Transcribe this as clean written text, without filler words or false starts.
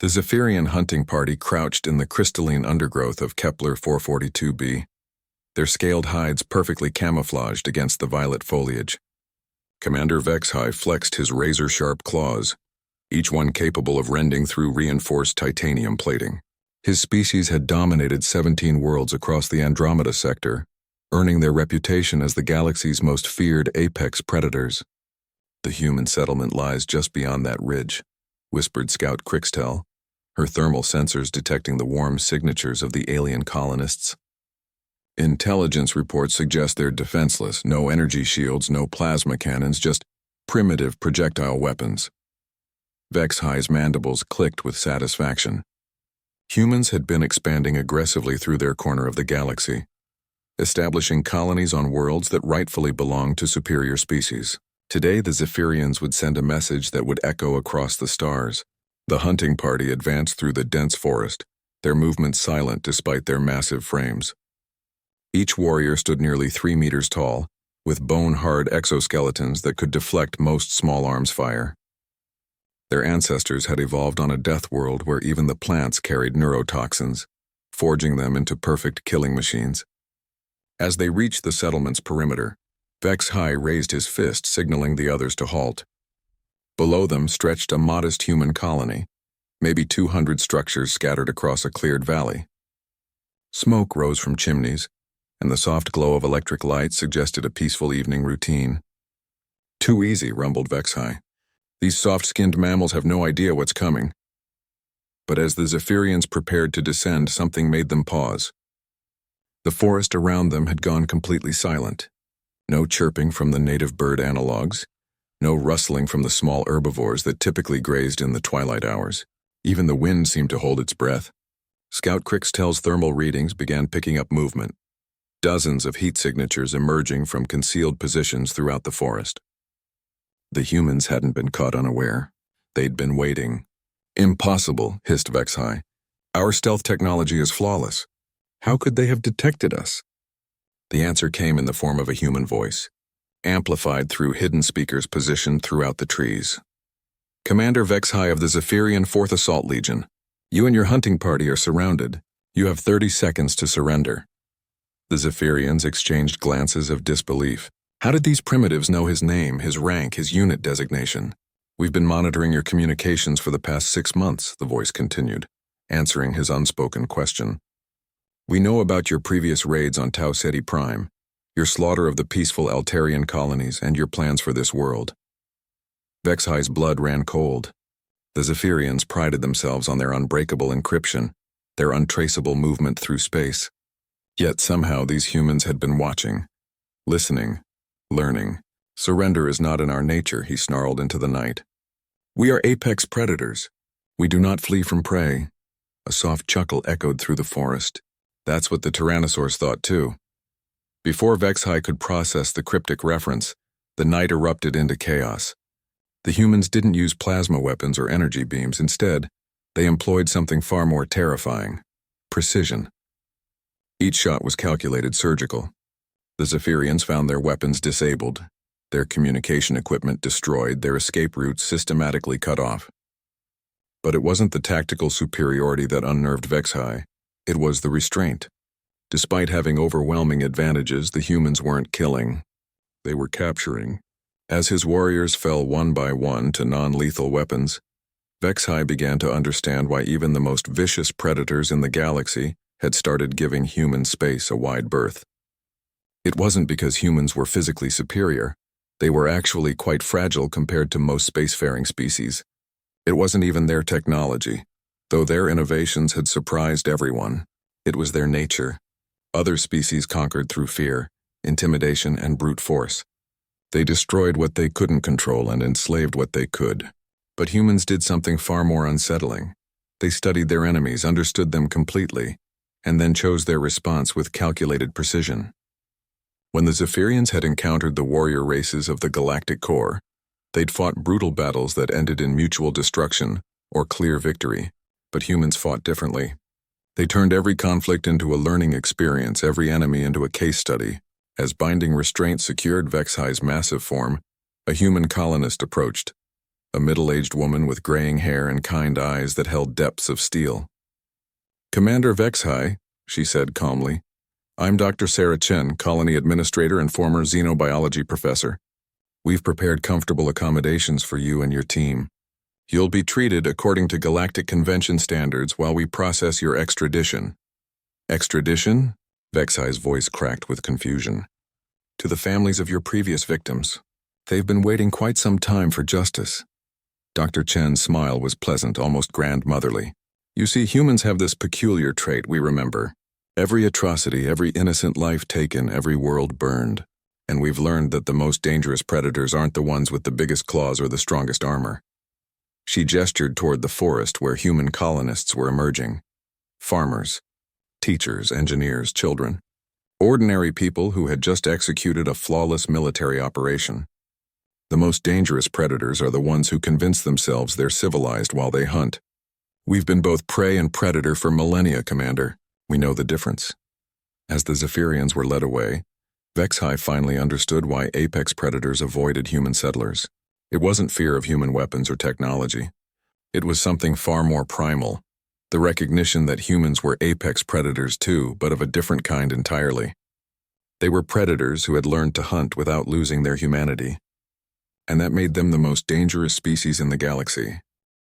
The Zephyrian hunting party crouched in the crystalline undergrowth of Kepler 442b, their scaled hides perfectly camouflaged against the violet foliage. Commander Vexhai flexed his razor-sharp claws, each one capable of rending through reinforced titanium plating. His species had dominated 17 worlds across the Andromeda sector, earning their reputation as the galaxy's most feared apex predators. "The human settlement lies just beyond that ridge," whispered Scout Crixtel, her thermal sensors detecting the warm signatures of the alien colonists. "Intelligence reports suggest they're defenseless, no energy shields, no plasma cannons, just primitive projectile weapons." Vexhai's mandibles clicked with satisfaction. Humans had been expanding aggressively through their corner of the galaxy, establishing colonies on worlds that rightfully belonged to superior species. Today, the Zephyrians would send a message that would echo across the stars. The hunting party advanced through the dense forest, their movements silent despite their massive frames. Each warrior stood nearly 3 meters tall, with bone-hard exoskeletons that could deflect most small arms fire. Their ancestors had evolved on a death world where even the plants carried neurotoxins, forging them into perfect killing machines. As they reached the settlement's perimeter, Vexhai raised his fist, signaling the others to halt. Below them stretched a modest human colony, maybe 200 structures scattered across a cleared valley. Smoke rose from chimneys, and the soft glow of electric lights suggested a peaceful evening routine. "Too easy," rumbled Vexhai. "These soft-skinned mammals have no idea what's coming." But as the Zephyrians prepared to descend, something made them pause. The forest around them had gone completely silent. No chirping from the native bird analogs, no rustling from the small herbivores that typically grazed in the twilight hours. Even the wind seemed to hold its breath. Scout Crixtel's thermal readings began picking up movement, dozens of heat signatures emerging from concealed positions throughout the forest. The humans hadn't been caught unaware. They'd been waiting. "Impossible," hissed Vexhai. "Our stealth technology is flawless. How could they have detected us?" The answer came in the form of a human voice, amplified through hidden speakers positioned throughout the trees. "Commander Vexhai of the Zephyrian 4th Assault Legion, you and your hunting party are surrounded. You have 30 seconds to surrender." The Zephyrians exchanged glances of disbelief. How did these primitives know his name, his rank, his unit designation? "We've been monitoring your communications for the past 6 months, the voice continued, answering his unspoken question. "We know about your previous raids on Tau Ceti Prime, your slaughter of the peaceful Altarian colonies, and your plans for this world." Vexhai's blood ran cold. The Zephyrians prided themselves on their unbreakable encryption, their untraceable movement through space. Yet somehow these humans had been watching, listening, learning. "Surrender is not in our nature," he snarled into the night. "We are apex predators. We do not flee from prey." A soft chuckle echoed through the forest. That's what the Tyrannosaurs thought too. Before Vexhai could process the cryptic reference, the night erupted into chaos. The humans didn't use plasma weapons or energy beams. Instead, they employed something far more terrifying: precision. Each shot was calculated surgical. The Zephyrians found their weapons disabled, their communication equipment destroyed, their escape routes systematically cut off. But it wasn't the tactical superiority that unnerved Vexhai. It was the restraint. Despite having overwhelming advantages, the humans weren't killing. They were capturing. As his warriors fell one by one to non-lethal weapons, Vexhai began to understand why even the most vicious predators in the galaxy had started giving human space a wide berth. It wasn't because humans were physically superior. They were actually quite fragile compared to most spacefaring species. It wasn't even their technology. Though their innovations had surprised everyone, it was their nature. Other species conquered through fear, intimidation, and brute force. They destroyed what they couldn't control and enslaved what they could. But humans did something far more unsettling. They studied their enemies, understood them completely, and then chose their response with calculated precision. When the Zephyrians had encountered the warrior races of the galactic core, they'd fought brutal battles that ended in mutual destruction or clear victory. But humans fought differently. They turned every conflict into a learning experience, every enemy into a case study. As binding restraint secured Vexhai's massive form, a human colonist approached. a middle-aged woman with graying hair and kind eyes that held depths of steel. "Commander Vexhi," she said calmly. "I'm Dr. Sarah Chen, colony administrator and former xenobiology professor. We've prepared comfortable accommodations for you and your team. You'll be treated according to Galactic Convention standards while we process your extradition." "Extradition?" Vexhi's voice cracked with confusion. "To the families of your previous victims. They've been waiting quite some time for justice." Dr. Chen's smile was pleasant, almost grandmotherly. "You see, humans have this peculiar trait we remember. Every atrocity, every innocent life taken, every world burned. And we've learned that the most dangerous predators aren't the ones with the biggest claws or the strongest armor." She gestured toward the forest where human colonists were emerging. Farmers, teachers, engineers, children. Ordinary people who had just executed a flawless military operation. The most dangerous predators are the ones who convince themselves they're civilized while they hunt. We've been both prey and predator for millennia, Commander. We know the difference. As the Zephyrians were led away, Vexhi finally understood why apex predators avoided human settlers. It wasn't fear of human weapons or technology. It was something far more primal, the recognition that humans were apex predators too, but of a different kind entirely. They were predators who had learned to hunt without losing their humanity. And that made them the most dangerous species in the galaxy.